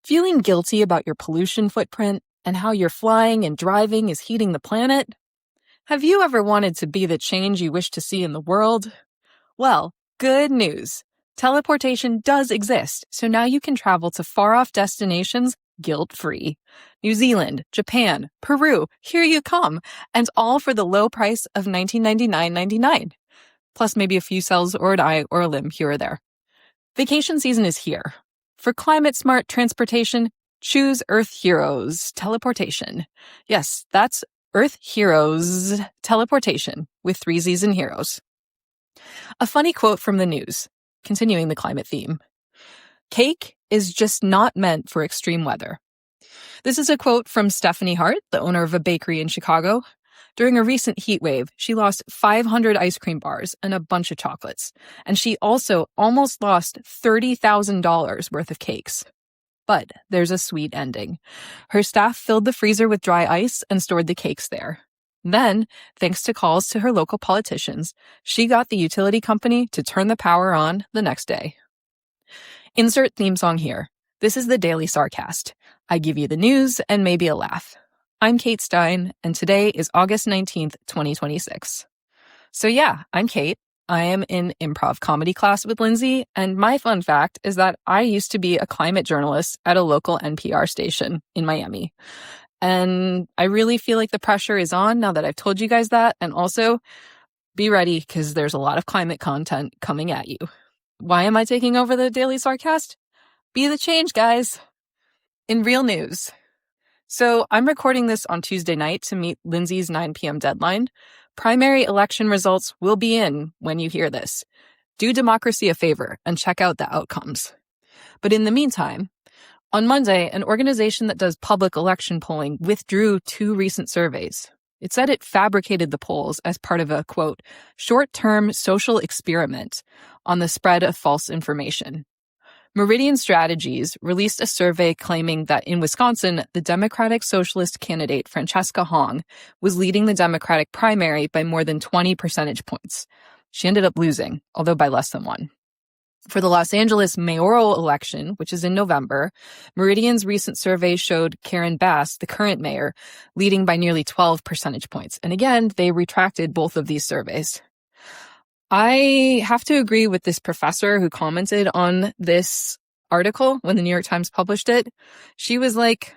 Feeling guilty about your pollution footprint and how your flying and driving is heating the planet? Have you ever wanted to be the change you wish to see in the world? Well, good news. Teleportation does exist, so now you can travel to far-off destinations guilt-free. New Zealand, Japan, Peru, here you come, and all for the low price of $1999.99. Plus maybe a few cells or an eye or a limb here or there. Vacation season is here. For climate-smart transportation, choose Earth Heroes Teleportation. Yes, that's Earth Heroes Teleportation with 3 Z's in heroes. A funny quote from the news, continuing the climate theme. Cake is just not meant for extreme weather. This is a quote from Stephanie Hart, the owner of a bakery in Chicago. During a recent heat wave, she lost 500 ice cream bars and a bunch of chocolates. And she also almost lost $30,000 worth of cakes. But there's a sweet ending. Her staff filled the freezer with dry ice and stored the cakes there. Then, thanks to calls to her local politicians, she got the utility company to turn the power on the next day. Insert theme song here. This is the Daily Sarcast. I give you the news and maybe a laugh. I'm Kate Stein, and today is August 19th, 2026. So yeah, I'm Kate. I am in improv comedy class with Lindsay, and my fun fact is that I used to be a climate journalist at a local NPR station in Miami. And I really feel like the pressure is on now that I've told you guys that, and also be ready because there's a lot of climate content coming at you. Why am I taking over the Daily Sarcast? Be the change, guys. In real news. So I'm recording this on Tuesday night to meet Lindsay's 9 p.m. deadline. Primary election results will be in when you hear this. Do democracy a favor and check out the outcomes. But in the meantime, on Monday, an organization that does public election polling withdrew 2 recent surveys. It said it fabricated the polls as part of a, quote, short-term social experiment on the spread of false information. Meridian Strategies released a survey claiming that in Wisconsin, the Democratic Socialist candidate Francesca Hong was leading the Democratic primary by more than 20 percentage points. She ended up losing, although by less than 1. For the Los Angeles mayoral election, which is in November, Meridian's recent survey showed Karen Bass, the current mayor, leading by nearly 12 percentage points. And again, they retracted both of these surveys. I have to agree with this professor who commented on this article when the New York Times published it. She was like,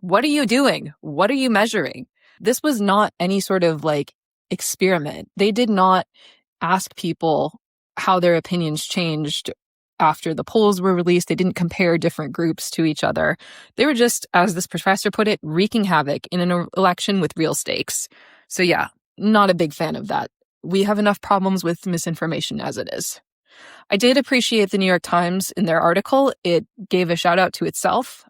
what are you doing? What are you measuring? This was not any sort of experiment. They did not ask people how their opinions changed after the polls were released. They didn't compare different groups to each other. They were just, as this professor put it, wreaking havoc in an election with real stakes. So yeah, not a big fan of that. We have enough problems with misinformation as it is. I did appreciate the New York Times in their article. It gave a shout out to itself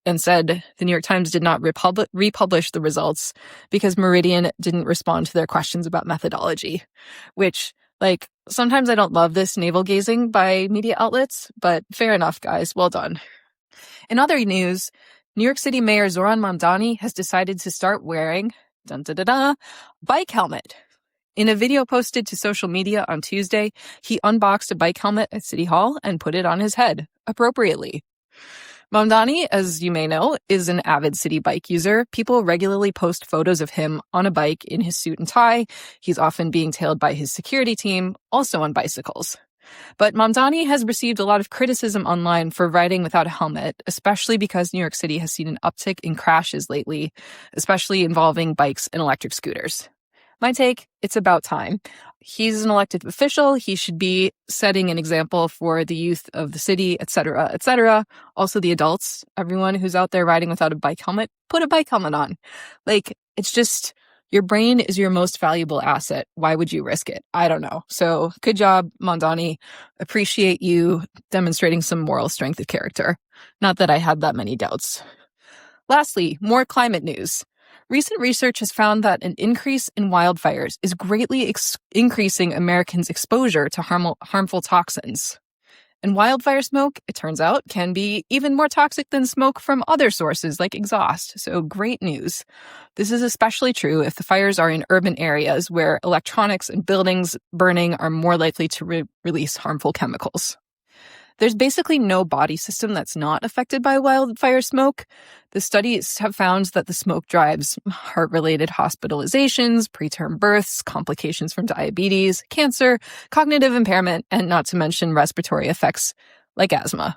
and said the New York Times did not republish the results because Meridian didn't respond to their questions about methodology, which, sometimes I don't love this navel-gazing by media outlets, but fair enough, guys. Well done. In other news, New York City Mayor Zohran Mamdani has decided to start wearing bike helmet. In a video posted to social media on Tuesday, he unboxed a bike helmet at City Hall and put it on his head, appropriately. Mamdani, as you may know, is an avid city bike user. People regularly post photos of him on a bike in his suit and tie. He's often being tailed by his security team, also on bicycles. But Mamdani has received a lot of criticism online for riding without a helmet, especially because New York City has seen an uptick in crashes lately, especially involving bikes and electric scooters. My take, it's about time. He's an elected official. He should be setting an example for the youth of the city, etc., etc. Also the adults, everyone who's out there riding without a bike helmet, put a bike helmet on. It's just, your brain is your most valuable asset. Why would you risk it? I don't know. So good job, Mamdani. Appreciate you demonstrating some moral strength of character. Not that I had that many doubts. Lastly, more climate news. Recent research has found that an increase in wildfires is greatly increasing Americans' exposure to harmful toxins. And wildfire smoke, it turns out, can be even more toxic than smoke from other sources like exhaust. So great news. This is especially true if the fires are in urban areas where electronics and buildings burning are more likely to release harmful chemicals. There's basically no body system that's not affected by wildfire smoke. The studies have found that the smoke drives heart-related hospitalizations, preterm births, complications from diabetes, cancer, cognitive impairment, and not to mention respiratory effects like asthma.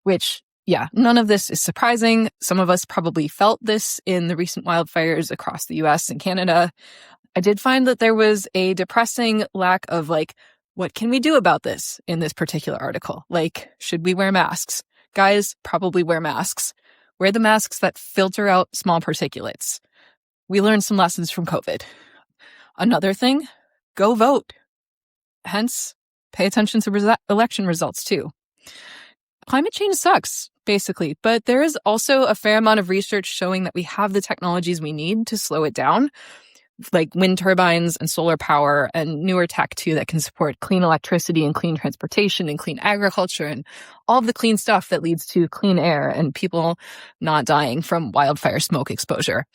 Which, yeah, none of this is surprising. Some of us probably felt this in the recent wildfires across the US and Canada. I did find that there was a depressing lack of what can we do about this in this particular article? Should we wear masks? Guys, probably wear masks. Wear the masks that filter out small particulates. We learned some lessons from COVID. Another thing, go vote. Hence, pay attention to election results too. Climate change sucks, basically, but there is also a fair amount of research showing that we have the technologies we need to slow it down, like wind turbines and solar power and newer tech too that can support clean electricity and clean transportation and clean agriculture and all of the clean stuff that leads to clean air and people not dying from wildfire smoke exposure.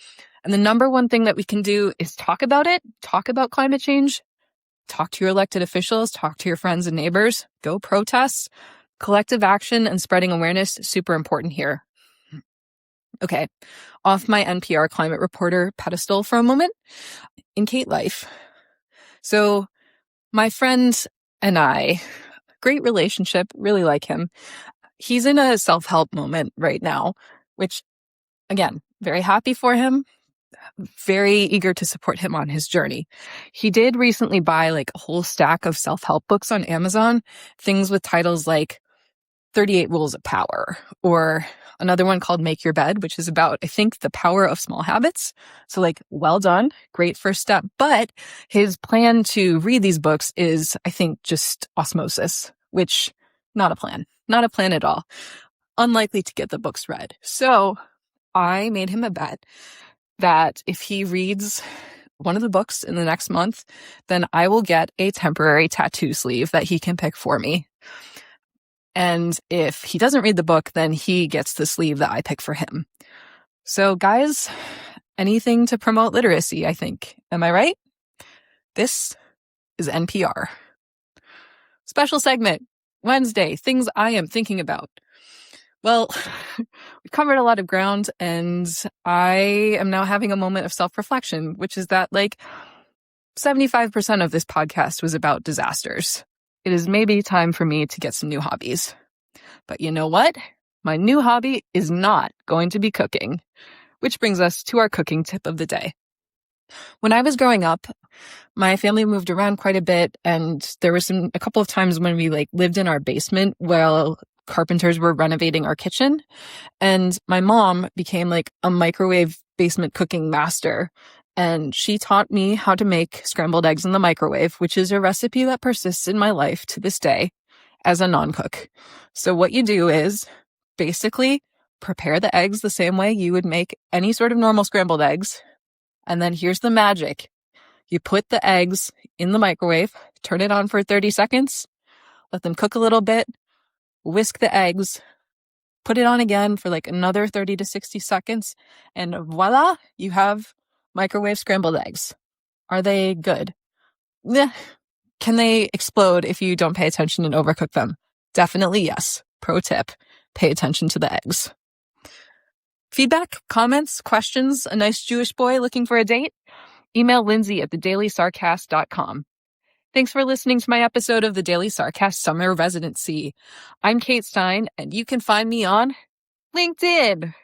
And the number one thing that we can do is talk about it, talk about climate change, talk to your elected officials, talk to your friends and neighbors, go protest. Collective action and spreading awareness, super important here. Okay, off my NPR climate reporter pedestal for a moment. In Kate life. So my friend and I, great relationship, really like him. He's in a self-help moment right now, which, again, very happy for him. Very eager to support him on his journey. He did recently buy a whole stack of self-help books on Amazon, things with titles like 38 Rules of Power, or another one called Make Your Bed, which is about, I think, the power of small habits. So well done. Great first step. But his plan to read these books is, I think, just osmosis, which not a plan at all. Unlikely to get the books read. So I made him a bet that if he reads one of the books in the next month, then I will get a temporary tattoo sleeve that he can pick for me. And if he doesn't read the book, then he gets the sleeve that I pick for him. So guys, anything to promote literacy, I think. Am I right? This is NPR. Special segment, Wednesday, things I am thinking about. Well, we covered a lot of ground, and I am now having a moment of self-reflection, which is that 75% of this podcast was about disasters. It is maybe time for me to get some new hobbies. But you know what? My new hobby is not going to be cooking, which brings us to our cooking tip of the day. When I was growing up, my family moved around quite a bit, and there were a couple of times when we lived in our basement while carpenters were renovating our kitchen, and my mom became a microwave basement cooking master. And she taught me how to make scrambled eggs in the microwave, which is a recipe that persists in my life to this day as a non-cook. So what you do is basically prepare the eggs the same way you would make any sort of normal scrambled eggs. And then here's the magic. You put the eggs in the microwave, turn it on for 30 seconds, let them cook a little bit, whisk the eggs, put it on again for another 30 to 60 seconds, and voila, you have microwave scrambled eggs. Are they good? Can they explode if you don't pay attention and overcook them? Definitely yes. Pro tip, pay attention to the eggs. Feedback, comments, questions, a nice Jewish boy looking for a date? Email Lindsay at thedailysarcast.com. Thanks for listening to my episode of the Daily Sarcast Summer Residency. I'm Kate Stein, and you can find me on LinkedIn.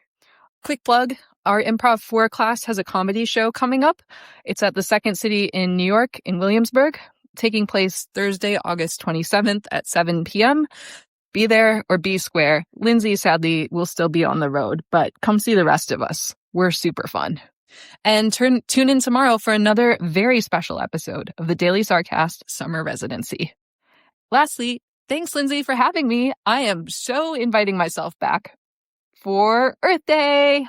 Quick plug, our Improv 4 class has a comedy show coming up. It's at the Second City in New York, in Williamsburg, taking place Thursday, August 27th at 7 p.m. Be there or be square. Lindsay, sadly, will still be on the road, but come see the rest of us. We're super fun. And tune in tomorrow for another very special episode of the Daily Sarcast Summer Residency. Lastly, thanks, Lindsay, for having me. I am so inviting myself back for Earth Day.